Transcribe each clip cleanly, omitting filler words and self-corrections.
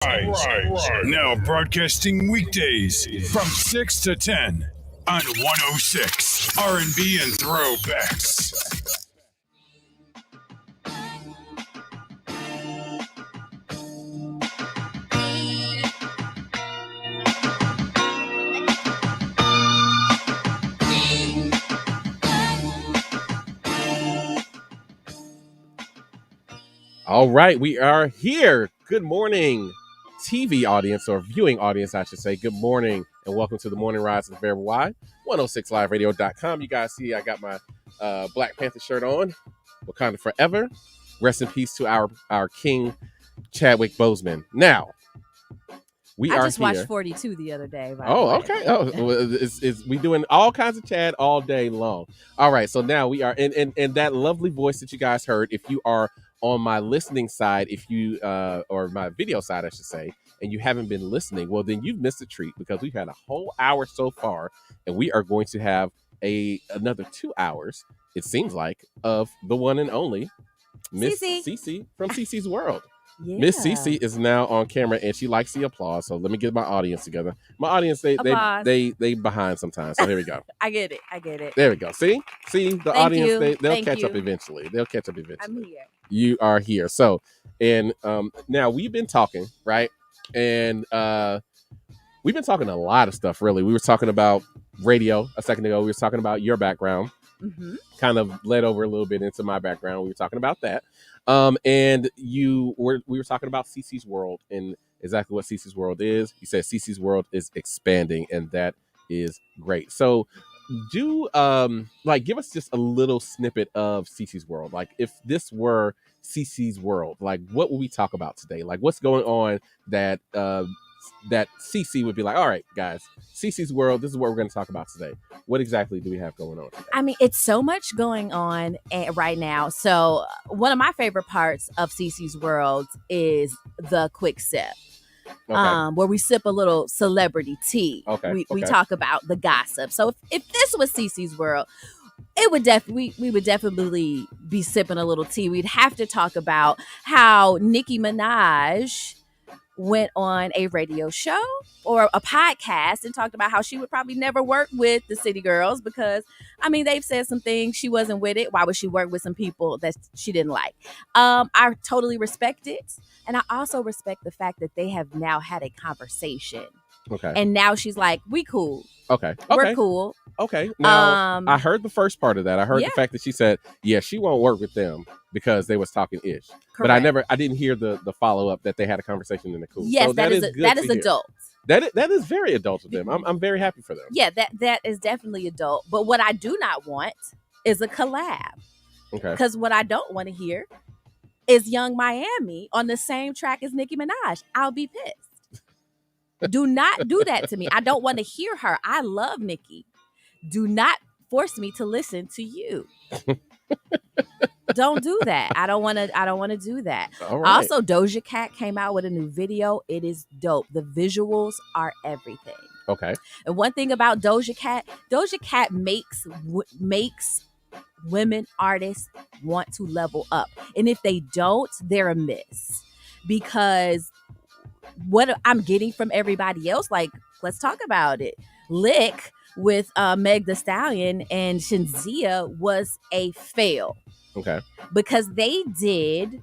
Right. Now broadcasting weekdays from 6 to 10 on 106 R&B and Throwbacks. All right, we are here. Good morning, TV audience, or viewing audience, I should say. Good morning, and welcome to the Morning Rise of Variable Y, 106liveradio.com. You guys see I got my Black Panther shirt on. Wakanda forever. Rest in peace to our king, Chadwick Boseman. Now, we are just here. watched 42 the other day. Okay. We doing all kinds of Chad all day long. All right, so now we are in that lovely voice that you guys heard. If you are on my listening side, or my video side, I should say, and you haven't been listening, well, then you've missed a treat because we've had a whole hour so far, and we are going to have another 2 hours, it seems like, of the one and only Miss Cece from Cece's World. Yeah. Miss Cece is now on camera, and she likes the applause. So let me get my audience together. My audience, they behind sometimes. So here we go. I get it. There we go. See the audience. They'll catch up eventually. I'm here. You are here. So, and now we've been talking, right? And we've been talking a lot of stuff. Really, we were talking about radio a second ago. We were talking about your background. Mm-hmm. Kind of led over a little bit into my background. We were talking about that. And we were talking about Cece's World and exactly what Cece's World is. You said Cece's World is expanding, and that is great. So do give us just a little snippet of Cece's World. Like, if this were Cece's World, like, what would we talk about today? Like, what's going on that Cece would be like, all right, guys, Cece's World, this is what we're going to talk about today. What exactly do we have going on today? I mean, it's so much going on right now. So one of my favorite parts of Cece's World is the quick sip. Okay. Where we sip a little celebrity tea. Okay. We talk about the gossip. So if this was Cece's World, it would we would definitely be sipping a little tea. We'd have to talk about how Nicki Minaj went on a radio show or a podcast and talked about how she would probably never work with the City Girls because, I mean, they've said some things. She wasn't with it. Why would she work with some people that she didn't like? I totally respect it. And I also respect the fact that they have now had a conversation. Okay. And now she's like, we cool. Okay. We're cool. Okay. Now, I heard the first part of that. I heard the fact that she said, yeah, she won't work with them because they was talking ish. Correct. But I didn't hear the follow-up that they had a conversation in the cool. Yes, so that is adult. That is very adult of them. I'm very happy for them. Yeah, that is definitely adult. But what I do not want is a collab. Okay. Because what I don't want to hear is Young Miami on the same track as Nicki Minaj. I'll be pissed. Do not do that to me. I don't want to hear her. I love Nicki. Do not force me to listen to you. Don't do that. I don't want to do that. Right. Also, Doja Cat came out with a new video. It is dope. The visuals are everything. Okay. And one thing about Doja Cat makes women artists want to level up. And if they don't, they're a miss. Because what I'm getting from everybody else, like, let's talk about it. Lick with Meg Thee Stallion and Shinzia was a fail. Okay. Because they did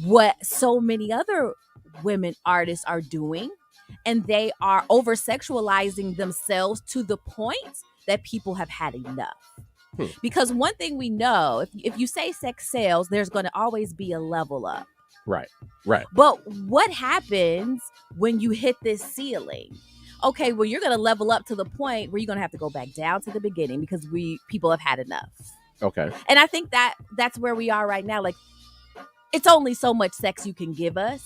what so many other women artists are doing, and they are over-sexualizing themselves to the point that people have had enough. Because one thing we know, if you say sex sells, there's going to always be a level up. Right. But what happens when you hit this ceiling? Okay, well, you're going to level up to the point where you're going to have to go back down to the beginning because people have had enough. Okay. And I think that's where we are right now. Like, it's only so much sex you can give us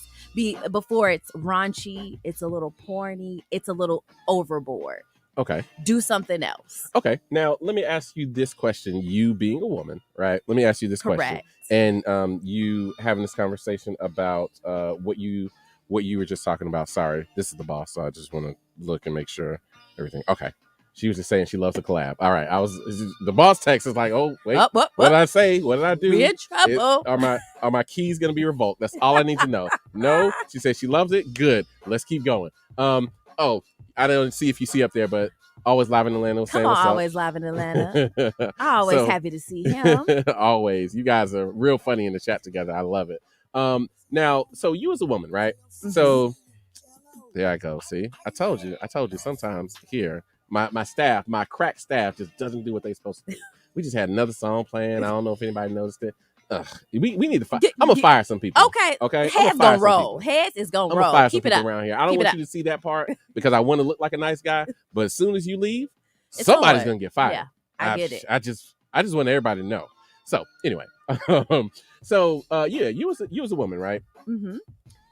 before it's raunchy, it's a little porny, it's a little overboard. Okay. Do something else. Okay. Now, let me ask you this question. You being a woman, right? Let me ask you this question. And you having this conversation about what you were just talking about. Sorry, this is the boss, so I just want to look and make sure everything. Okay. She was just saying she loves a collab. All right, the boss text is like, oh wait, what did I say? What did I do? We in trouble. Are my keys gonna be revoked? That's all I need to know. No, she said she loves it. Good, let's keep going. Oh, I don't see if you see up there, but always live in Atlanta. Come on, always live in Atlanta. Always happy to see him. Always, you guys are real funny in the chat together. I love it. Now, so you as a woman, right? Mm-hmm. So there I go. See, I told you. Sometimes here. My staff, my crack staff, just doesn't do what they're supposed to do. We just had another song playing. I don't know if anybody noticed it. We need to fire. I'm gonna fire some people. Okay. Heads gonna roll. Heads is gonna roll. Fire Keep it up around here. I don't want you to see that part because I want to look like a nice guy. But as soon as you leave, somebody's gonna get fired. Yeah, I get it. I just want everybody to know. So anyway, you was a woman, right? Mm-hmm.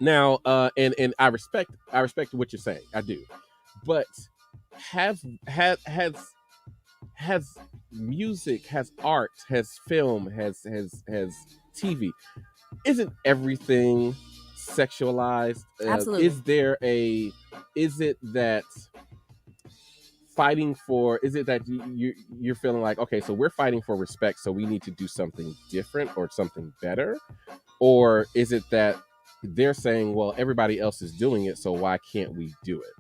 Now, and I respect what you're saying. I do, but has music, has art, has film, has TV, isn't everything sexualized? Absolutely. Is it that fighting for, is it that you're feeling like, okay, so we're fighting for respect, so we need to do something different or something better? Or is it that they're saying, well, everybody else is doing it, so why can't we do it?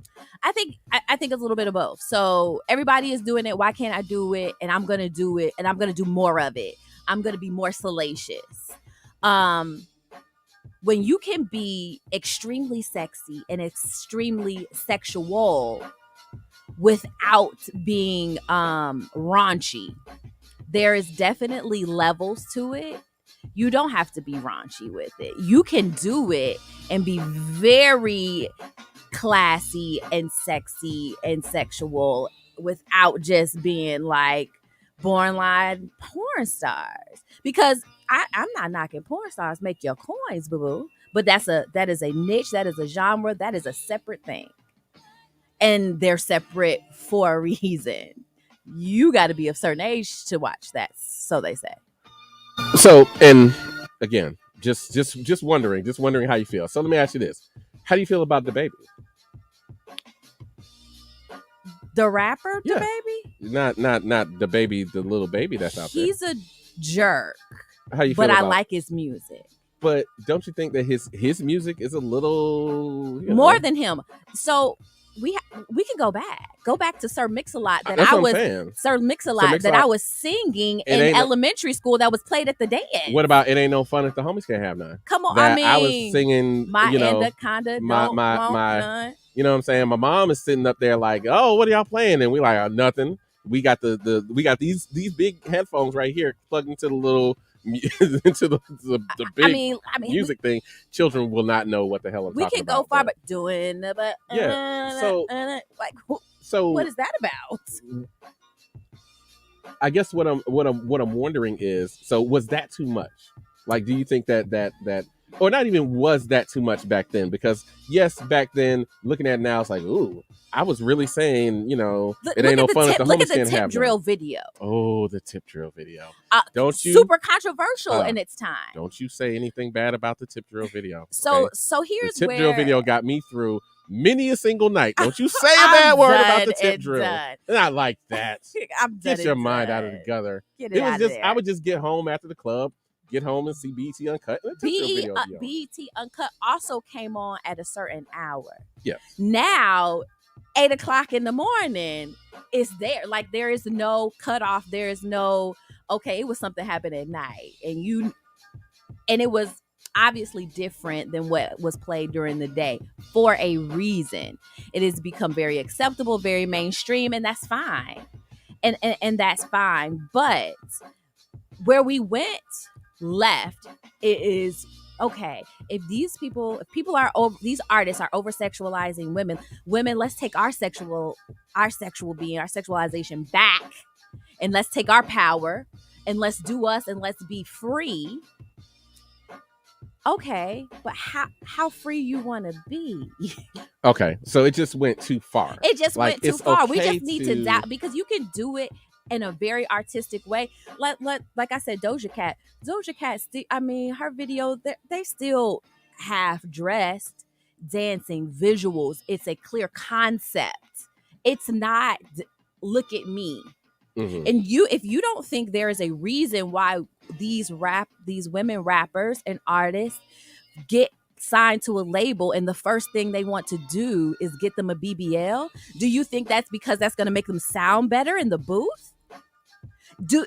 I think it's a little bit of both. So everybody is doing it. Why can't I do it? And I'm going to do it. And I'm going to do more of it. I'm going to be more salacious. When you can be extremely sexy and extremely sexual without being raunchy, there is definitely levels to it. You don't have to be raunchy with it. You can do it and be very classy and sexy and sexual without just being like borderline porn stars. Because I'm not knocking porn stars. Make your coins, boo-boo. But that is a niche. That is a genre. That is a separate thing. And they're separate for a reason. You got to be of a certain age to watch that, so they say. So, and again, just wondering how you feel. So let me ask you this: how do you feel about DaBaby? The rapper, DaBaby? Not DaBaby, the little baby that's out there. He's a jerk. How you feel? But I like his music. But don't you think that his music is a little more than him? So we can go back to Sir Mix-a-Lot that I was singing in elementary school that was played at the dance. What about It Ain't No Fun If the Homies Can't Have None? Come on, I was singing my anaconda. My you know what I'm saying? My mom is sitting up there like, oh, what are y'all playing? And we like, oh, nothing. We got these big headphones right here plugged into the little into the big music thing. Children will not know what the hell I'm talking about. We can go far, but doing the so what is that about? I guess what I'm wondering is, so was that too much? Like, do you think that or not even was that too much back then? Because yes, back then, looking at it now, it's like, ooh, I was really saying, it ain't no fun if the homies can't have. Look at the tip drill video. Oh, the tip drill video. Don't you? Super controversial in its time. Don't you say anything bad about the tip drill video. So here's the tip drill video got me through many a single night. Don't you say a bad word about the tip drill. Not like that. Get your mind out of the gutter. I would just get home after the club. Get home and see BET Uncut. BET Uncut also came on at a certain hour. Yes. Now, 8:00 in the morning, it's there. Like, there is no cutoff. There is no, okay, it was something happened at night. And it was obviously different than what was played during the day for a reason. It has become very acceptable, very mainstream, and that's fine. And that's fine. But where we went left, it is okay. If these artists are over sexualizing women, let's take our sexual being, our sexualization back, and let's take our power and let's do us and let's be free. Okay, but how free you want to be? Okay, so it just went too far. It just went too far. We just need to doubt, because you can do it in a very artistic way. Like I said, Doja Cat, her video, they still half dressed, dancing, visuals. It's a clear concept. It's not look at me. Mhm. And if you don't think there is a reason why these women rappers and artists get signed to a label and the first thing they want to do is get them a BBL, do you think that's because that's going to make them sound better in the booth? Do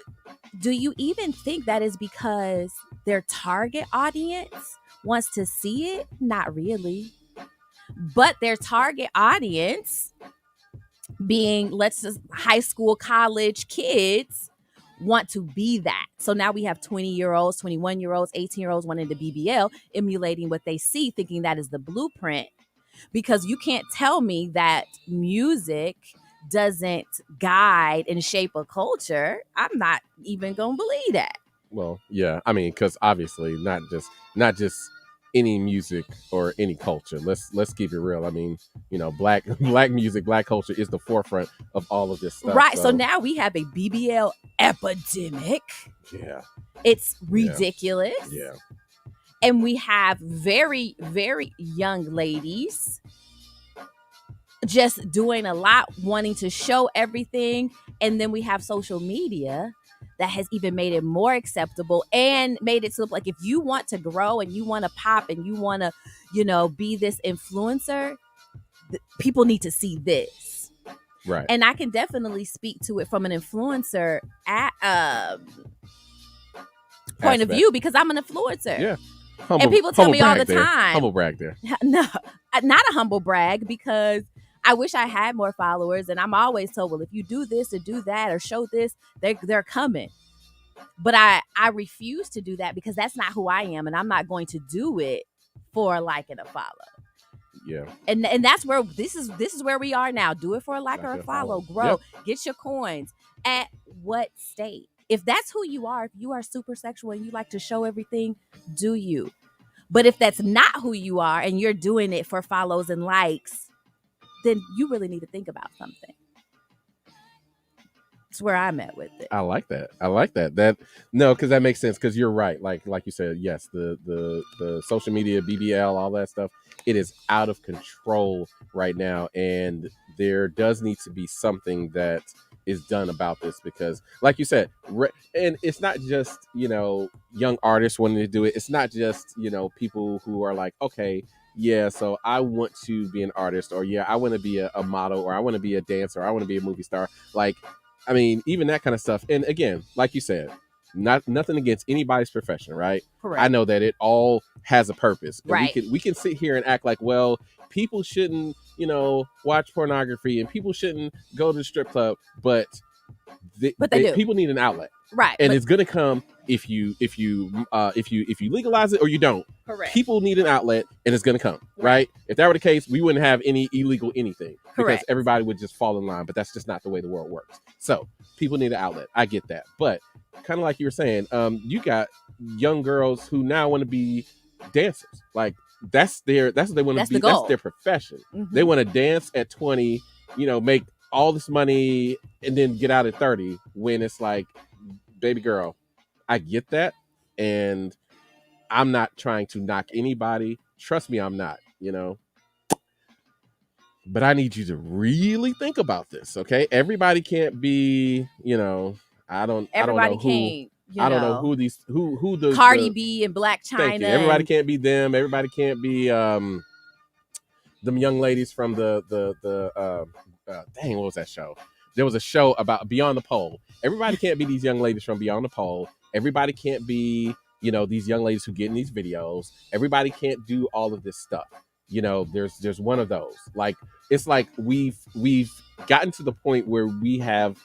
you even think that is because their target audience wants to see it? Not really. But their target audience, being let's just high school, college kids, want to be that. So now we have 20-year-olds, 21-year-olds, 18-year-olds wanting to BBL, emulating what they see, thinking that is the blueprint. Because you can't tell me that music doesn't guide and shape a culture. I'm not even gonna believe that. Well, yeah. I mean, because obviously not just any music or any culture. Let's keep it real. I mean, black music, black culture is the forefront of all of this stuff. Right. So now we have a BBL epidemic. Yeah. It's ridiculous. Yeah. And we have very, very young ladies just doing a lot, wanting to show everything. And then we have social media that has even made it more acceptable and made it so like if you want to grow and you want to pop and you want to, be this influencer, people need to see this. Right. And I can definitely speak to it from an influencer point of view because I'm an influencer. Yeah. And people tell me all the there. time. Humble brag there. No, not a humble brag, because I wish I had more followers. And I'm always told, well, if you do this or do that or show this, they're coming. But I refuse to do that because that's not who I am. And I'm not going to do it for a like and a follow. Yeah. And that's where this is where we are now. Do it for a like or a follow. Grow. Yep. Get your coins. At what state? If that's who you are, if you are super sexual and you like to show everything, do you? But if that's not who you are and you're doing it for follows and likes, then you really need to think about something. That's where I'm at with it. I like that. Because that makes sense. Because you're right. Like you said, yes, the social media, BBL, all that stuff, it is out of control right now, and there does need to be something that is done about this because, like you said, and it's not just young artists wanting to do it. It's not just people who are like, okay, yeah, so I want to be an artist, or yeah, I want to be a model, or I want to be a dancer, or I want to be a movie star. Like, I mean, even that kind of stuff. And again, like you said, nothing against anybody's profession, right? Correct. I know that it all has a purpose. And right. We can sit here and act like, well, people shouldn't, watch pornography and people shouldn't go to the strip club, but they do. People need an outlet, right? And it's gonna come if you legalize it or you don't. Correct. People need an outlet, and it's gonna come, right? If that were the case, we wouldn't have any illegal anything. Correct. Because everybody would just fall in line. But that's just not the way the world works. So people need an outlet. I get that, but kind of like you were saying, you got young girls who now want to be dancers. Like that's what they want to be. That's their profession. Mm-hmm. They want to dance at 20, make all this money and then get out at 30 when it's like, baby girl, I get that. And I'm not trying to knock anybody. Trust me, I'm not, but I need you to really think about this. Okay. Everybody can't be, I don't know who the Cardi B and Black China. Everybody can't be them. Everybody can't be them young ladies from the dang, what was that show? There was a show about Beyond the Pole. Everybody can't be these young ladies from Beyond the Pole. Everybody can't be, these young ladies who get in these videos. Everybody can't do all of this stuff. There's one of those. Like, it's like we've gotten to the point where we have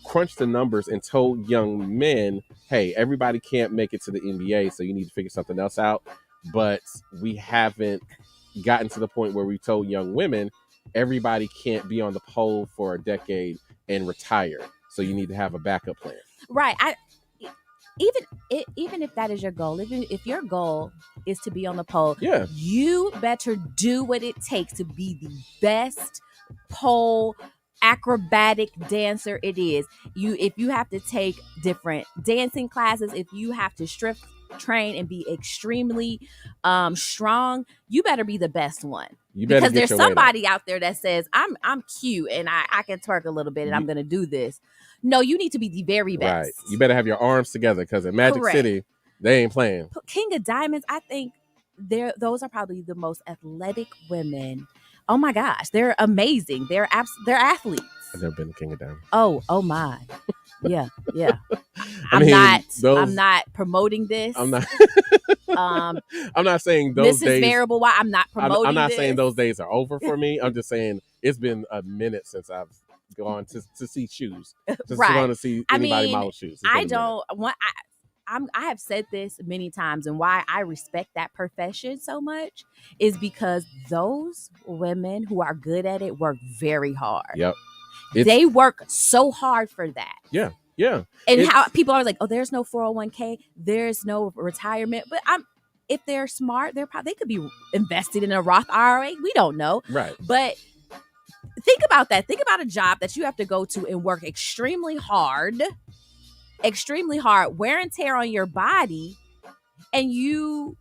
crunched the numbers and told young men, hey, everybody can't make it to the NBA, so you need to figure something else out. But we haven't gotten to the point where we told young women, everybody can't be on the pole for a decade and retire, so you need to have a backup plan. Right. Even if that is your goal, if your goal is to be on the pole, yeah, you better do what it takes to be the best pole acrobatic dancer it is. If you have to take different dancing classes, if you have to strip train and be extremely strong, you better be the best one. You better Because get there's your weight up. somebody out there that says, I'm cute and I can twerk a little bit and I'm gonna do this. No, you need to be the very best. Right. You better have your arms together, because in Magic Correct. City, they ain't playing. King of Diamonds, I think those are probably the most athletic women. Oh my gosh, they're amazing. They're athletes. I've never been to King of Diamonds. Oh my. Yeah. I mean, I'm not promoting this. I'm not. I'm not saying those days. Mrs. Variable, why I'm not promoting I'm not this. saying those days are over for me. I'm just saying it's been a minute since I've gone to see shoes. Just Right. going to see anybody model shoes. I don't want. I have said this many times, and why I respect that profession so much is because those women who are good at it work very hard. Yep. They work so hard for that. Yeah. And how people are like, oh, there's no 401k, there's no retirement. But if they're smart, they could be invested in a Roth IRA. We don't know. Right. But think about that. Think about a job that you have to go to and work extremely hard, wear and tear on your body, and you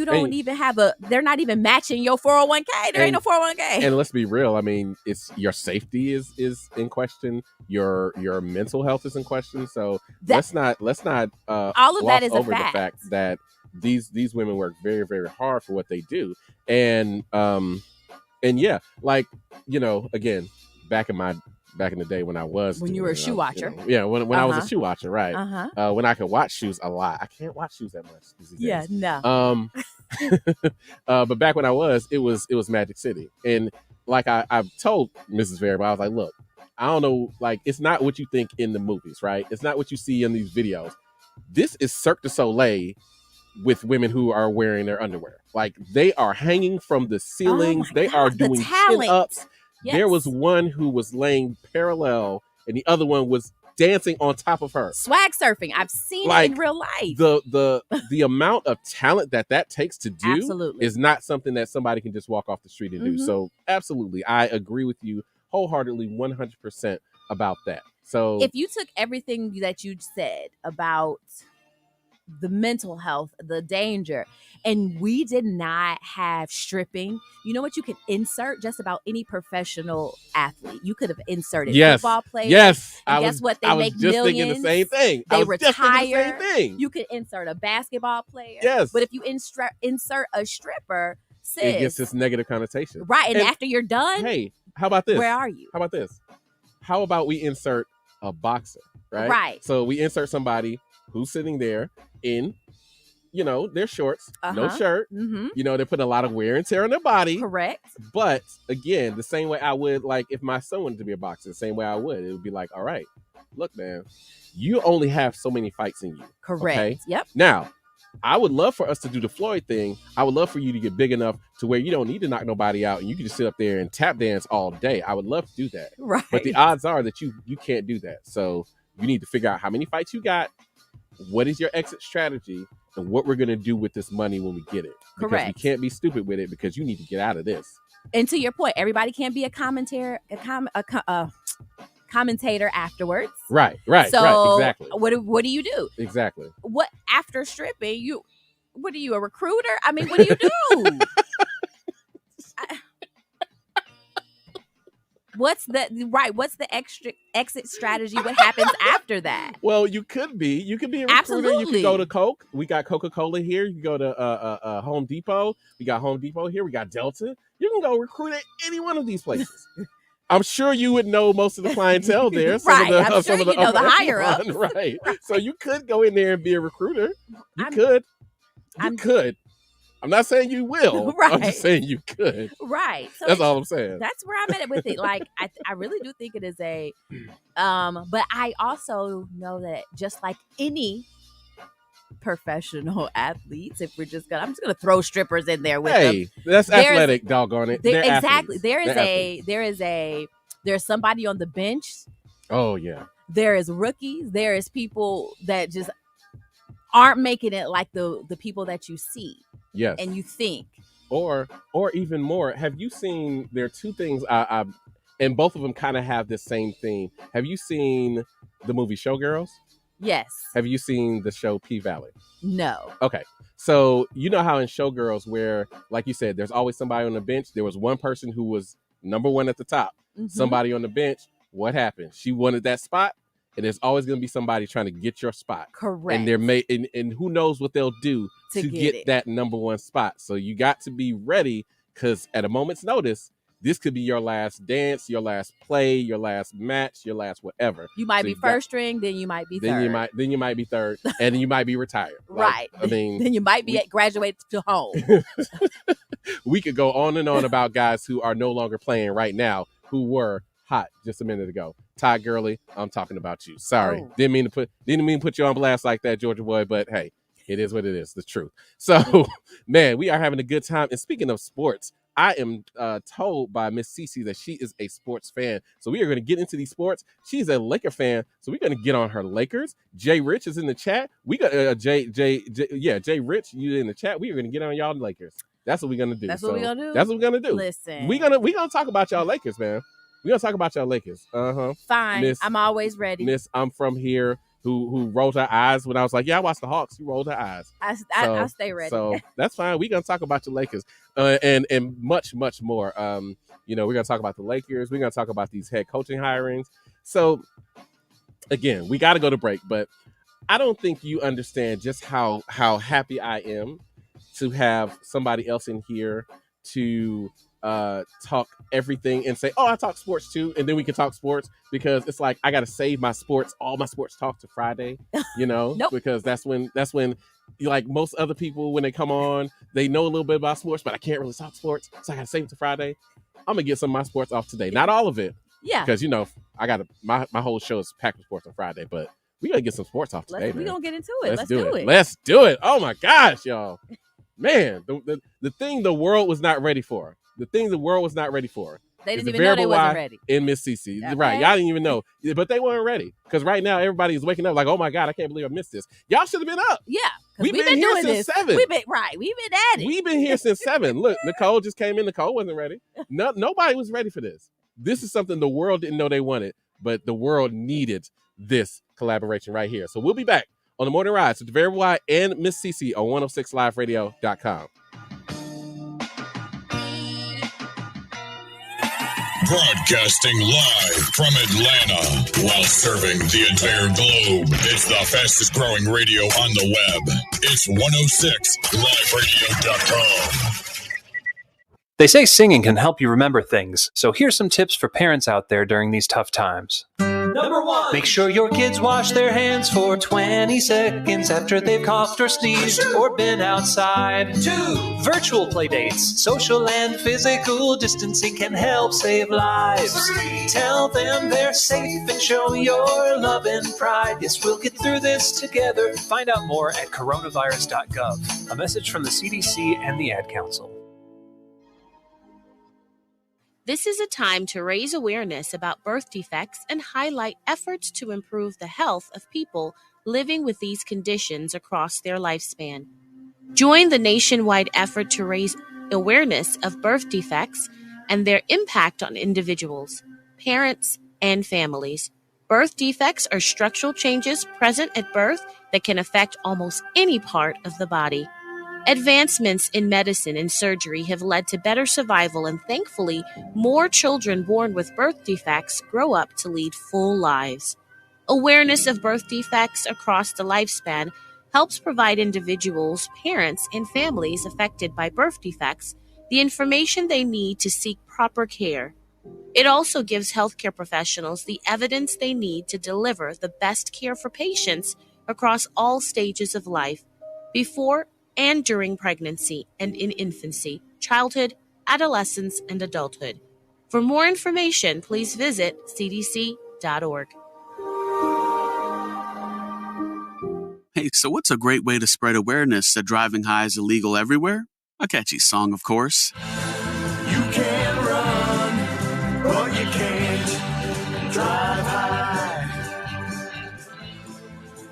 don't even have they're not even matching your 401k. There ain't no 401k. And let's be real. I mean, it's your safety is in question. Your mental health is in question. So let's not all of that is over a fact. The fact that these women work very, very hard for what they do. And yeah, like, again, back in the day when I was when you were a shoe watcher. When I was a shoe watcher, right? When I could watch shoes a lot. I can't watch shoes that much these days. Yeah, no. But back when I was, it was Magic City. And like I've told Mrs. Variable, I was like, look, I don't know, like, it's not what you think in the movies, right? It's not what you see in these videos. This is Cirque du Soleil with women who are wearing their underwear. Like, they are hanging from the ceilings. They are doing chin-ups. Yes. There was one who was laying parallel and the other one was dancing on top of her. Swag surfing. I've seen it in real life. The amount of talent that takes to do absolutely is not something that somebody can just walk off the street and do. So absolutely, I agree with you wholeheartedly 100% about that. So if you took everything that you said about the mental health, the danger, and we did not have stripping, you know what you could insert? Just about any professional athlete. You could have inserted football players. Yes. And guess what? They make millions. Thinking the same thing. They retire. Just thinking the same thing. You could insert a basketball player. Yes. But if you insert a stripper, sis, it gets this negative connotation. Right. And after you're done, hey, how about this? Where are you? How about this? How about we insert a boxer, right? Right. So we insert somebody who's sitting there in, their shorts, no shirt. They're putting a lot of wear and tear on their body. Correct. But again, the same way I would, like, if my son wanted to be a boxer, the same way I would. It would be like, all right, look, man, you only have so many fights in you. Correct. Okay? Yep. Now, I would love for us to do the Floyd thing. I would love for you to get big enough to where you don't need to knock nobody out and you can just sit up there and tap dance all day. I would love to do that. Right. But the odds are that you can't do that. So you need to figure out how many fights you got, what is your exit strategy, and what we're going to do with this money when we get it. Because Correct. we can't be stupid with it because you need to get out of this. And to your point, everybody can't be a commentator afterwards. Right, so exactly. What do you do? Exactly. What after stripping, what are you, a recruiter? I mean, what do you do? What's the extra exit strategy? What happens after that? Well, you could be a recruiter. Absolutely. You could go to Coke. We got Coca-Cola here. You can go to Home Depot. We got Home Depot here. We got Delta. You can go recruit at any one of these places. I'm sure you would know most of the clientele there. Right. I'm sure you know the higher ups. Right. So you could go in there and be a recruiter. You could. I'm not saying you will. Right. I'm just saying you could. Right. So that's all I'm saying. That's where I'm at with it. Like, I really do think it is but I also know that just like any professional athletes, I'm just gonna throw strippers in there with them. That's athletic, doggone it. Exactly. Athletes. There's somebody on the bench. Oh yeah. There is rookies. There is people that just aren't making it like the people that you see. Yes. And you think. Or even more, have you seen, there are two things and both of them kind of have the same theme. Have you seen the movie Showgirls? Yes. Have you seen the show P-Valley? No. Okay. So you know how in Showgirls where, like you said, there's always somebody on the bench. There was one person who was number one at the top. Mm-hmm. Somebody on the bench. What happened? She wanted that spot. And there's always going to be somebody trying to get your spot. Correct. And and who knows what they'll do to get that number one spot. So you got to be ready, because at a moment's notice, this could be your last dance, your last play, your last match, your last whatever. You might be first string, then you might be third. Then you might be third, and then you might be retired. Right. I mean, then you might be graduated to home. We could go on and on about guys who are no longer playing right now, who were hot just a minute ago. Ty Gurley, I'm talking about you. Sorry, didn't mean to put you on blast like that, Georgia boy. But hey, it is what it is. The truth. So, man, we are having a good time. And speaking of sports, I am told by Miss Cece that she is a sports fan. So we are going to get into these sports. She's a Laker fan, so we're going to get on her Lakers. Jay Rich is in the chat. We got Jay Rich, you in the chat. We are going to get on y'all Lakers. That's what we're going to do. That's what we're going to do. That's what we're going to do. Listen, we're gonna talk about y'all Lakers, man. We're going to talk about y'all Lakers. Fine. Miss, I'm always ready. Miss, I'm from here. Who rolled her eyes when I was like, yeah, I watched the Hawks. She rolled her eyes. I stay ready. So that's fine. We're going to talk about the Lakers and much, much more. We're going to talk about the Lakers. We're going to talk about these head coaching hirings. So, again, we got to go to break, but I don't think you understand just how happy I am to have somebody else in here to talk everything and say, oh, I talk sports too, and then we can talk sports, because it's like I gotta save all my sports talk to Friday, Nope. Because that's when like most other people, when they come on, they know a little bit about sports, but I can't really talk sports, so I gotta save it to Friday. I'm gonna get some of my sports off today, not all of it, because I got my whole show is packed with sports on Friday, but we gotta get some sports off today. We're gonna get into it. Let's do it. Let's do it. Oh my gosh, y'all. Man, the thing the world was not ready for. The thing the world was not ready for. They didn't even know they wasn't ready. In Miss Cece. Okay. Right. Y'all didn't even know. But they weren't ready. Because right now, everybody is waking up like, oh my God, I can't believe I missed this. Y'all should have been up. Yeah. We've been here since 7. We've been at it. We've been here since 7. Look, Nicole just came in. Nicole wasn't ready. Nobody was ready for this. This is something the world didn't know they wanted, but the world needed this collaboration right here. So we'll be back on the Morning Rise with Very Wide and Miss Cece on 106liveradio.com. Broadcasting live from Atlanta while serving the entire globe. It's the fastest growing radio on the web. It's 106liveradio.com. They say singing can help you remember things, so here's some tips for parents out there during these tough times. Number 1, make sure your kids wash their hands for 20 seconds after they've coughed or sneezed or been outside. 2, virtual play dates. Social and physical distancing can help save lives. 3, tell them they're safe and show your love and pride. Yes, we'll get through this together. Find out more at coronavirus.gov. A message from the CDC and the Ad Council. This is a time to raise awareness about birth defects and highlight efforts to improve the health of people living with these conditions across their lifespan. Join the nationwide effort to raise awareness of birth defects and their impact on individuals, parents, and families. Birth defects are structural changes present at birth that can affect almost any part of the body. Advancements in medicine and surgery have led to better survival, and thankfully, more children born with birth defects grow up to lead full lives. Awareness of birth defects across the lifespan helps provide individuals, parents, and families affected by birth defects the information they need to seek proper care. It also gives healthcare professionals the evidence they need to deliver the best care for patients across all stages of life, before and during pregnancy and in infancy, childhood, adolescence, and adulthood. For more information, please visit cdc.org. Hey, so what's a great way to spread awareness that driving high is illegal everywhere? A catchy song, of course. You can run, but you can't drive high.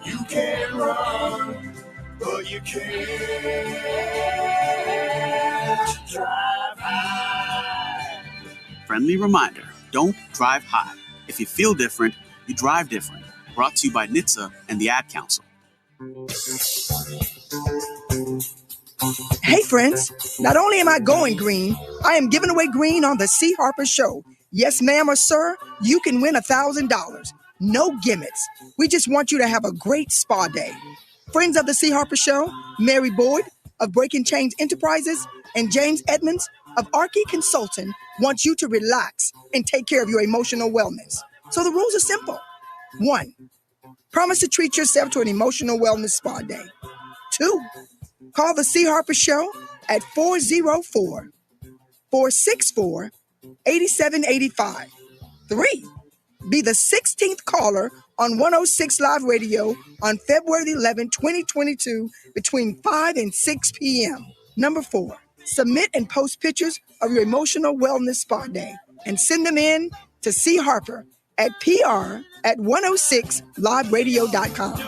You can run, but you can't drive high. Friendly reminder, don't drive high. If you feel different, you drive different. Brought to you by NHTSA and the Ad Council. Hey friends, not only am I going green, I am giving away green on the C. Harper Show. Yes, ma'am or sir, you can win $1,000. No gimmicks. We just want you to have a great spa day. Friends of the C. Harper Show, Mary Boyd of Breaking Chains Enterprises and James Edmonds of Archie Consulting want you to relax and take care of your emotional wellness. So the rules are simple. 1. Promise to treat yourself to an emotional wellness spa day. 2. Call the C. Harper Show at 404-464-8785. 3. Be the 16th caller on 106 Live Radio on February 11, 2022 between 5 and 6 p.m. 4. Submit and post pictures of your emotional wellness spa day and send them in to C. Harper at PR@106liveradio.com.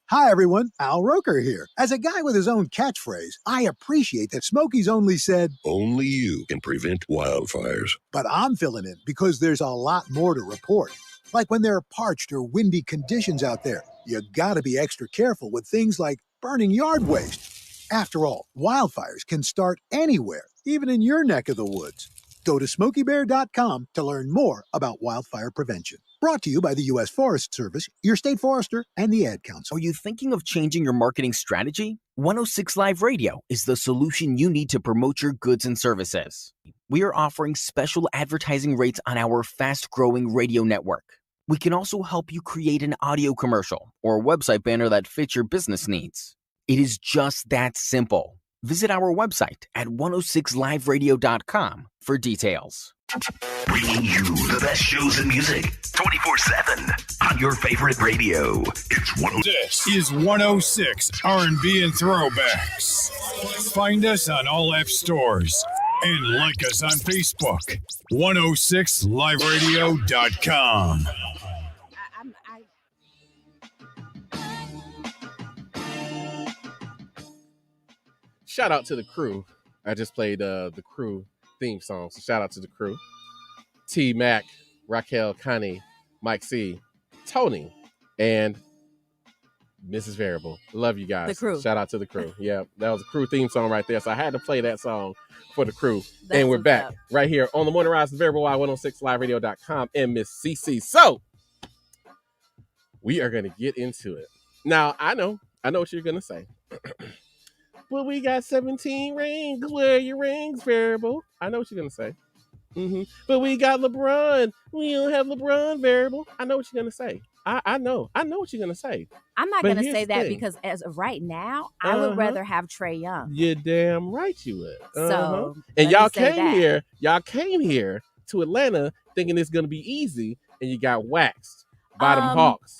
Hi, everyone. Al Roker here. As a guy with his own catchphrase, I appreciate that Smokey's only said, "Only you can prevent wildfires." But I'm filling in because there's a lot more to report. Like when there are parched or windy conditions out there, you gotta be extra careful with things like burning yard waste. After all, wildfires can start anywhere, even in your neck of the woods. Go to SmokeyBear.com to learn more about wildfire prevention. Brought to you by the U.S. Forest Service, your state forester, and the Ad Council. Are you thinking of changing your marketing strategy? 106 Live Radio is the solution you need to promote your goods and services. We are offering special advertising rates on our fast-growing radio network. We can also help you create an audio commercial or a website banner that fits your business needs. It is just that simple. Visit our website at 106liveradio.com for details. Bringing you the best shows in music 24/7 on your favorite radio. It's 106. This is 106 R&B and Throwbacks. Find us on all app stores and like us on Facebook. 106liveradio.com. Shout out to the crew. I just played the crew theme song. So shout out to the crew. T Mac, Raquel, Connie, Mike C, Tony, and Mrs. Variable. Love you guys. The crew. Shout out to the crew. Yeah, that was a crew theme song right there. So I had to play that song for the crew. That's and we're what's back up. right here on the Morning Rise, the Variable Y 106liveradio.com and Miss CC. So we are going to get into it. Now, I know what you're going to say. Well, we got 17 rings. Where are your rings, Variable? I know what you're going to say. But we got LeBron. We don't have LeBron, Variable. I know what you're going to say. I know what you're going to say. I'm not But going to here's say the that thing. because as of right now, I would rather have Trae Young. You're damn right you would. So, and let me say that. y'all came here to Atlanta thinking it's going to be easy, and you got waxed by them Hawks.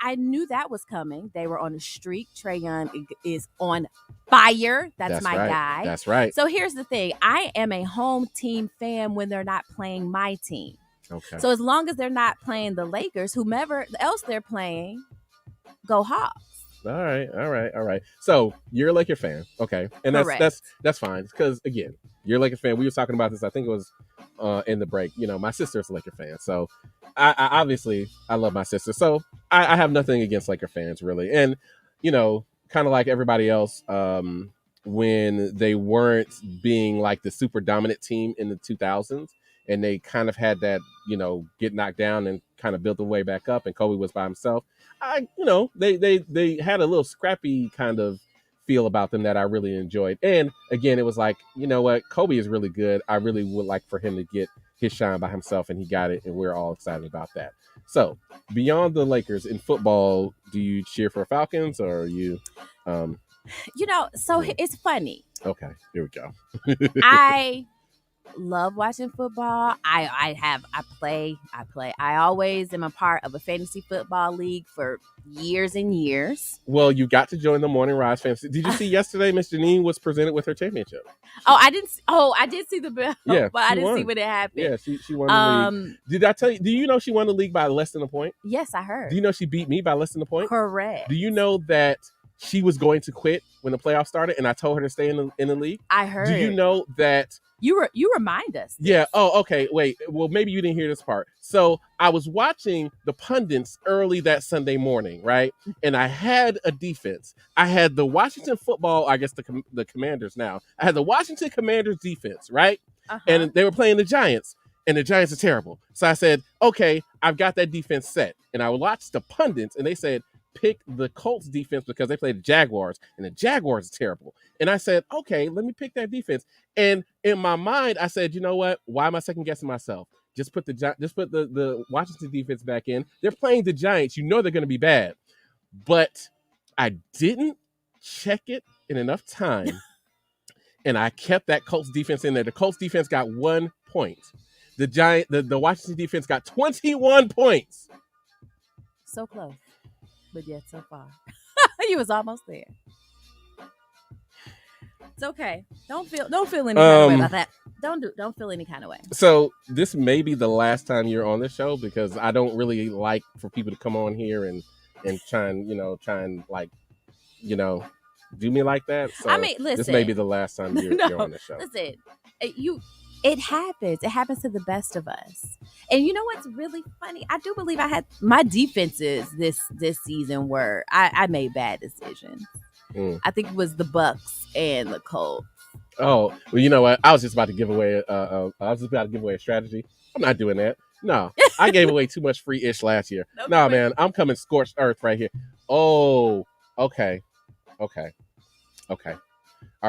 I knew that was coming. They were on a streak. Trae Young is on fire. That's my right. guy. That's right. So here's the thing. I am a home team fan when they're not playing my team. Okay. So as long as they're not playing the Lakers, whomever else they're playing, go Hawks. All right. So you're a Laker fan, okay? And Correct. that's fine because again, you're a Laker fan. We were talking about this. I think it was in the break. You know, my sister's a Laker fan, so I obviously I love my sister. So I have nothing against Laker fans really, and you know, kind of like everybody else, when they weren't being like the super dominant team in the 2000s. And they kind of had that, you know, get knocked down and kind of built the way back up. And Kobe was by himself. They had a little scrappy kind of feel about them that I really enjoyed. And again, it was like, you know what? Kobe is really good. I really would like for him to get his shine by himself, and he got it. And we're all excited about that. So beyond the Lakers in football, do you cheer for Falcons or are you? It's funny. Okay, here we go. I love watching football. I play. I always am a part of a fantasy football league for years and years. Well, you got to join the Morning Rise Fantasy. Did you see yesterday Miss Janine was presented with her championship? I did see the bell. Yeah, but I didn't won. see when it happened. Yeah, she won the league. Did I tell you? Do you know she won the league by less than a point? Yes, I heard. Do you know she beat me by less than a point? Correct. Do you know that she was going to quit when the playoffs started, and I told her to stay in the league. I heard. Do you know that? You remind us. Yeah. Oh, okay. Wait. Well, maybe you didn't hear this part. So I was watching the pundits early that Sunday morning, right? And I had a defense. I had the Washington football, I guess the Commanders now. I had the Washington Commanders defense, right? And they were playing the Giants, and the Giants are terrible. So I said, okay, I've got that defense set. And I watched the pundits, and they said, pick the Colts defense because they play the Jaguars, and the Jaguars are terrible. And I said, okay, let me pick that defense. And in my mind, I said, you know what? Why am I second guessing myself? Just put the Washington defense back in. They're playing the Giants. You know they're going to be bad. But I didn't check it in enough time, and I kept that Colts defense in there. The Colts defense got 1 point. The Washington defense got 21 points. So close, but yet so far. You was almost there. It's okay. Don't feel any kind of way about that. Don't feel any kind of way. So this may be the last time you're on this show because I don't really like for people to come on here and try and like, do me like that. So I mean, listen, this may be the last time you're on the show. Listen, it happens. It happens to the best of us. And you know what's really funny? I do believe I had my defenses this season were I made bad decisions. I think it was the Bucks and the Colts. Oh, well, you know what? I was just about to give away a strategy. I'm not doing that. No, I gave away too much free ish last year. No, man, I'm coming scorched earth right here. Oh, okay. All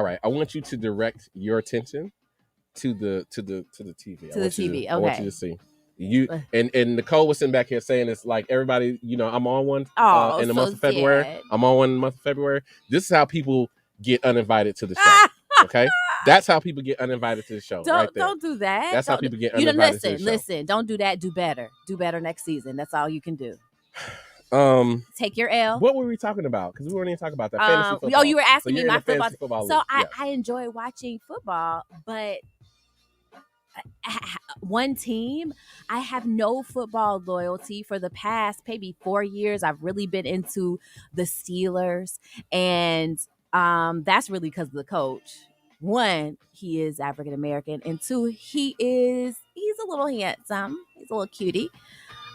right. I want you to direct your attention to the TV. To the TV. I want you to see. You and Nicole was sitting back here saying it's like everybody, I'm on one in the month of February. Sad. I'm on one in the month of February. This is how people get uninvited to the show. Okay? That's how people get uninvited to the show. Don't do that. That's how people get uninvited to the show. Listen, don't do that. Do better. Do better next season. That's all you can do. Take your L. What were we talking about? Because we weren't even talking about that. Fantasy football. Oh, you were asking me my football. So I enjoy watching football, but one team, I have no football loyalty. For the past maybe 4 years, I've really been into the Steelers, and that's really because of the coach. One, he is African American, and two, he's a little handsome. He's a little cutie.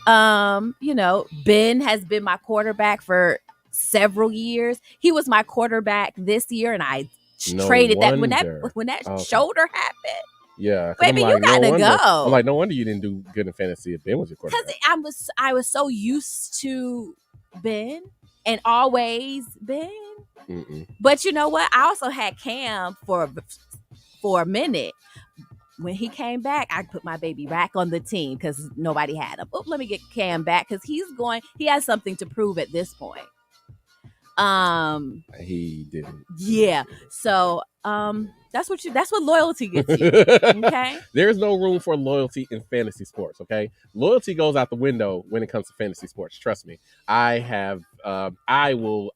Ben has been my quarterback for several years. He was my quarterback this year, and I traded that when that shoulder happened. Yeah, baby, you gotta go. I'm like, no wonder you didn't do good in fantasy if Ben was your quarterback. Because I was so used to Ben and always Ben. Mm-mm. But you know what? I also had Cam for a minute. When he came back, I put my baby back on the team because nobody had him. Oh, let me get Cam back because he has something to prove at this point. He didn't. Yeah. So that's what loyalty gets you. Okay. There's no room for loyalty in fantasy sports. Okay. Loyalty goes out the window when it comes to fantasy sports. Trust me. I will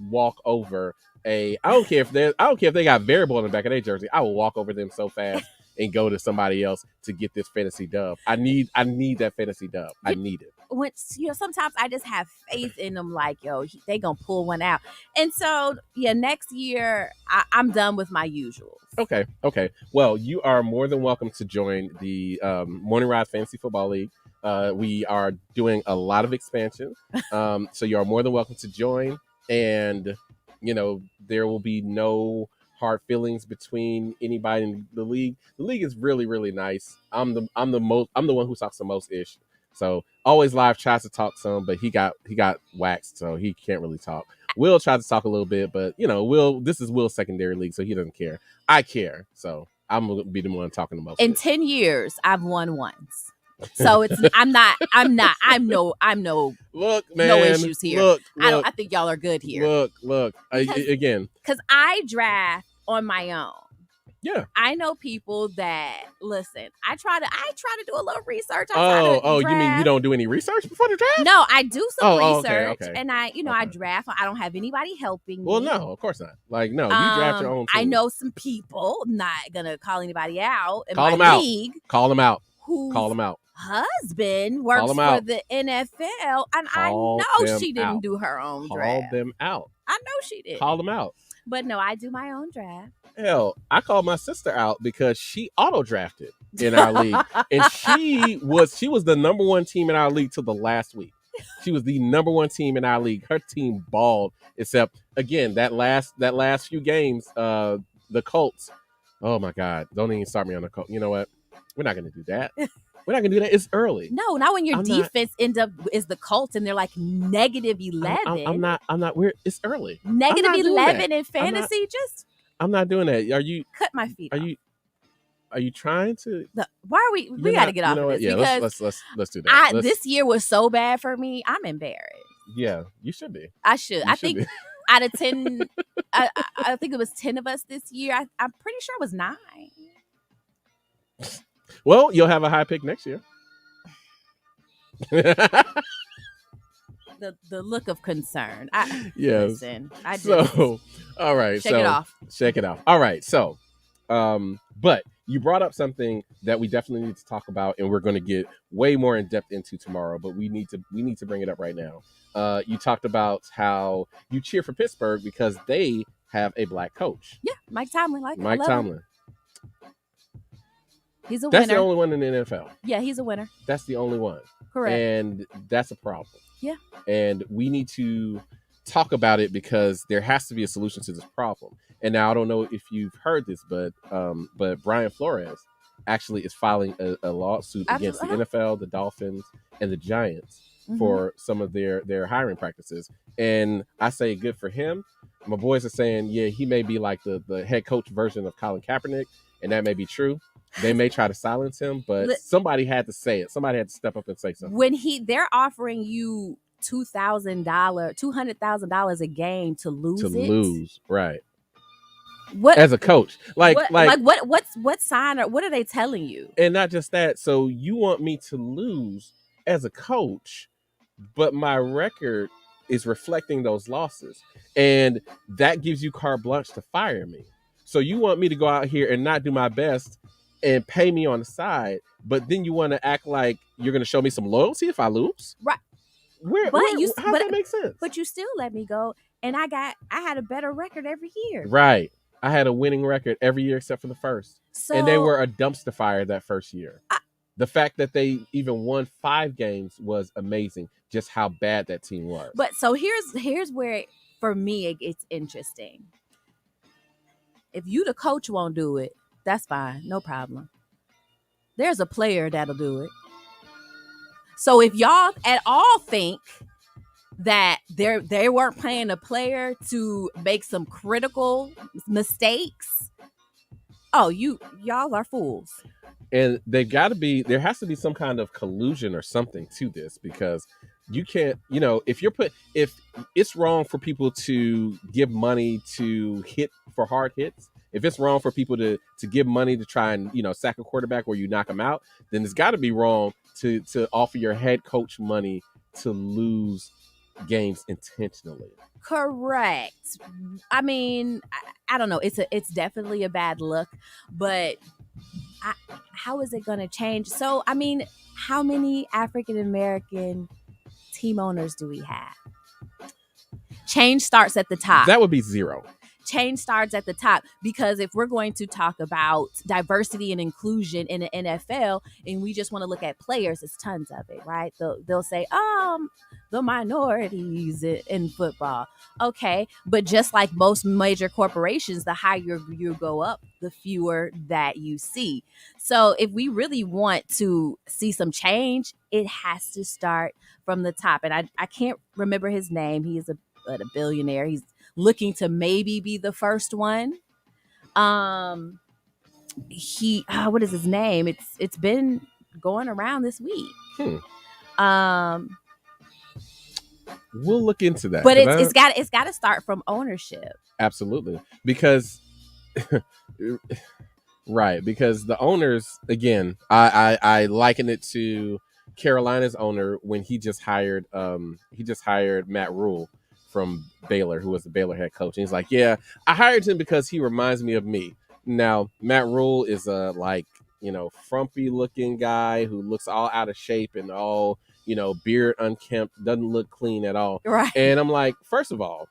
walk over I don't care if they got variable on the back of their jersey. I will walk over them so fast and go to somebody else to get this fantasy dub. I need that fantasy dub. I need it. When sometimes I just have faith in them, like, they gonna pull one out. And so next year I'm done with my usuals. Okay. Well, you are more than welcome to join the Morning Rise Fantasy Football League. We are doing a lot of expansion, so you are more than welcome to join. And there will be no hard feelings between anybody in the league. The league is really, really nice. I'm the one who talks the most ish. So Always Live tries to talk some, but he got waxed, so he can't really talk. Will tries to talk a little bit, but this is Will's secondary league, so he doesn't care. I care, so I'm gonna be the one talking the most. In 10 years, I've won once. So I'm no look, man, no issues here. Look, I think y'all are good here. Look. Again, because I draft on my own. Yeah, I know people that listen. I try to do a little research. You mean you don't do any research before the draft? No, I do some research, okay. And I draft. I don't have anybody helping me. Well, no, of course not. Like, no, you draft your own team. I know some people. I'm not gonna call anybody out in Call my league. Call them out. Whose Call them out. husband works for the NFL, and I know she didn't do her own draft. Call them out. I know she did. Call them out. But no, I do my own draft. Hell, I called my sister out because she auto drafted in our league, and she was the number one team in our league till the last week. She was the number one team in our league. Her team balled, except again that last few games, the Colts. Oh my God! Don't even start me on the Colts. You know what? We're not going to do that. We're not going to do that. It's early. No, not when your defense is the Colts and they're like -11. I'm not. It's early. -11 in fantasy. I'm not doing that. Are you? Cut my feet. Are you trying to? Why are we? We got to get off of this. Yeah, because let's do that. This year was so bad for me. I'm embarrassed. Yeah, you should be. I should. I think out of 10, I think it was 10 of us this year. I'm pretty sure it was 9. Well, you'll have a high pick next year. The look of concern. Yes. Listen, all right. Shake it off. Shake it off. All right. So, but you brought up something that we definitely need to talk about, and we're going to get way more in depth into tomorrow. But we need to bring it up right now. You talked about how you cheer for Pittsburgh because they have a black coach. Yeah, Mike Tomlin. Mike Tomlin. He's a winner. That's the only one in the NFL. Yeah, he's a winner. That's the only one. Correct. And that's a problem. Yeah. And we need to talk about it because there has to be a solution to this problem. And now I don't know if you've heard this, but Brian Flores actually is filing a lawsuit against the NFL, the Dolphins, and the Giants for some of their hiring practices. And I say good for him. My boys are saying, yeah, he may be like the head coach version of Colin Kaepernick, and that may be true. They may try to silence him, but somebody had to say it. Somebody had to step up and say something. When they're offering you $200,000 a game to lose, right? What as a coach? What sign or what are they telling you? And not just that. So you want me to lose as a coach, but my record is reflecting those losses, and that gives you carte blanche to fire me. So you want me to go out here and not do my best and pay me on the side, but then you want to act like you're going to show me some loyalty if I lose? Right. How does that make sense? But you still let me go, and I had a better record every year. Right. I had a winning record every year except for the first. And they were a dumpster fire that first year. The fact that they even won 5 games was amazing, just how bad that team was. But so here's where, for me, it's interesting. If you, the coach, won't do it, that's fine. No problem. There's a player that'll do it. So if y'all at all think that they weren't paying a player to make some critical mistakes, y'all are fools. And there has to be some kind of collusion or something to this, because you can't, if it's wrong for people to give money to hit for hard hits, if it's wrong for people to give money to try and, sack a quarterback where you knock them out, then it's got to be wrong to offer your head coach money to lose games intentionally. Correct. I mean, I don't know. It's definitely a bad look, but how is it going to change? So, I mean, how many African American team owners do we have? Change starts at the top. That would be 0. Change starts at the top, because if we're going to talk about diversity and inclusion in the NFL and we just want to look at players, there's tons of it, right? They'll say, the minorities in football. Okay, but just like most major corporations, the higher you go up, the fewer that you see. So if we really want to see some change, it has to start from the top. And I can't remember his name. He is a billionaire. He's looking to maybe be the first one. What is his name? It's been going around this week. We'll look into that. But it's got to start from ownership. Absolutely. Because right, because the owners, again, I liken it to Carolina's owner when he just hired Matt Rule from Baylor, who was the Baylor head coach. And he's like, yeah, I hired him because he reminds me of me. Now, Matt Rule is frumpy looking guy who looks all out of shape and all, beard unkempt, doesn't look clean at all. Right. And I'm like, first of all,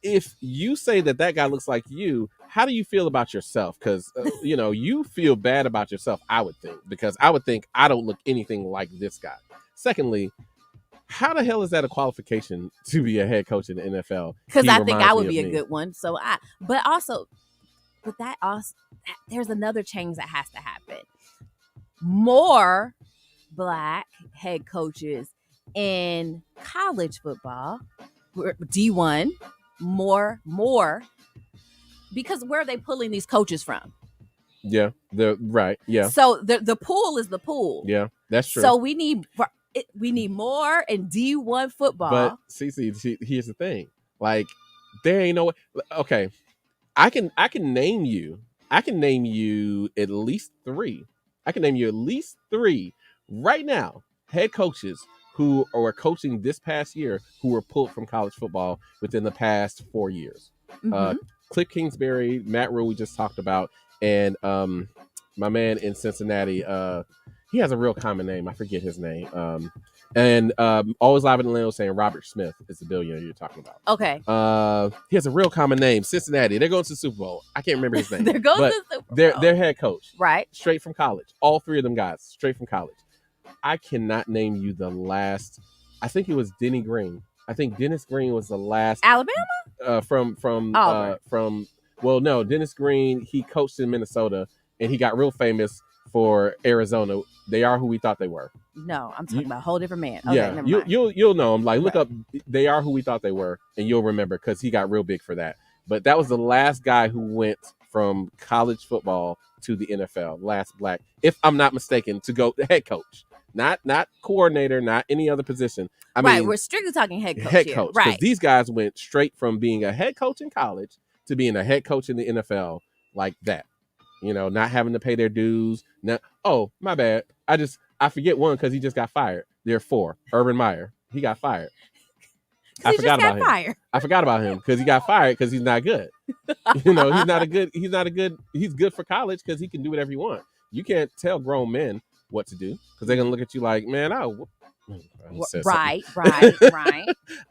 if you say that guy looks like you, how do you feel about yourself? Because, you feel bad about yourself, I would think, because I would think I don't look anything like this guy. Secondly, how the hell is that a qualification to be a head coach in the NFL? Because I think I would be a good one. So there's another change that has to happen. More Black head coaches in college football, D1, more, because where are they pulling these coaches from? Yeah, right. Yeah. So the pool is the pool. Yeah, that's true. So we need more in D1 football. But see, here's the thing. Like, there ain't no way. Okay, I can name you at least three. I can name you at least three right now, head coaches who are coaching this past year who were pulled from college football within the past 4 years. Mm-hmm. Cliff Kingsbury, Matt Rule, we just talked about, and my man in Cincinnati, he has a real common name. I forget his name. Always Live in Atlanta saying Robert Smith is the billionaire you're talking about. Okay. He has a real common name. Cincinnati. They're going to the Super Bowl. I can't remember his name. They're going to the Super Bowl. Their head coach. Right. Straight from college. All three of them guys straight from college. I cannot name you the last. I think it was Denny Green. I think Dennis Green was the last. Alabama? Dennis Green, he coached in Minnesota and he got real famous for Arizona. They are who we thought they were. No, I'm talking about a whole different man. Okay, yeah, never mind. you'll know him. Like, look up. They are who we thought they were, and you'll remember because he got real big for that. But that was the last guy who went from college football to the NFL. Last Black, if I'm not mistaken, to go the head coach, not coordinator, not any other position. I mean, we're strictly talking head coach. Head coach, right? Because these guys went straight from being a head coach in college to being a head coach in the NFL, like that. Not having to pay their dues. Oh, my bad. I forget one because he just got fired. There are four. Urban Meyer. He got fired. I forgot about him. I forgot about him because he got fired because he's not good. He's good for college because he can do whatever you want. You can't tell grown men what to do because they're going to look at you like, man, right.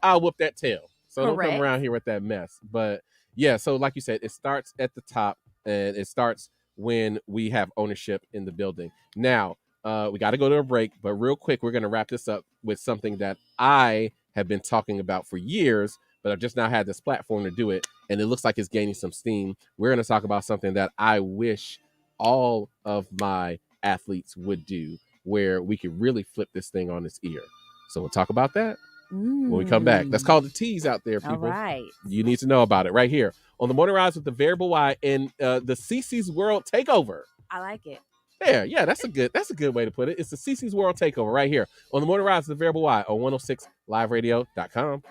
I'll whoop that tail. So Correct. Don't come around here with that mess. But yeah, so like you said, it starts at the top and it starts when we have ownership in the building. Now, we got to go to a break, but real quick, we're going to wrap this up with something that I have been talking about for years, but I've just now had this platform to do it, and it looks like it's gaining some steam. We're going to talk about something that I wish all of my athletes would do, where we could really flip this thing on its ear. So we'll talk about that when we come back. That's called the tease out there, people. All right. You need to know about it right here on the Morning Rise with the Variable Y and the CC's World Takeover. I like it. Yeah, that's a good way to put it. It's the CC's World Takeover right here on the Morning Rise with the Variable Y on 106liveradio.com.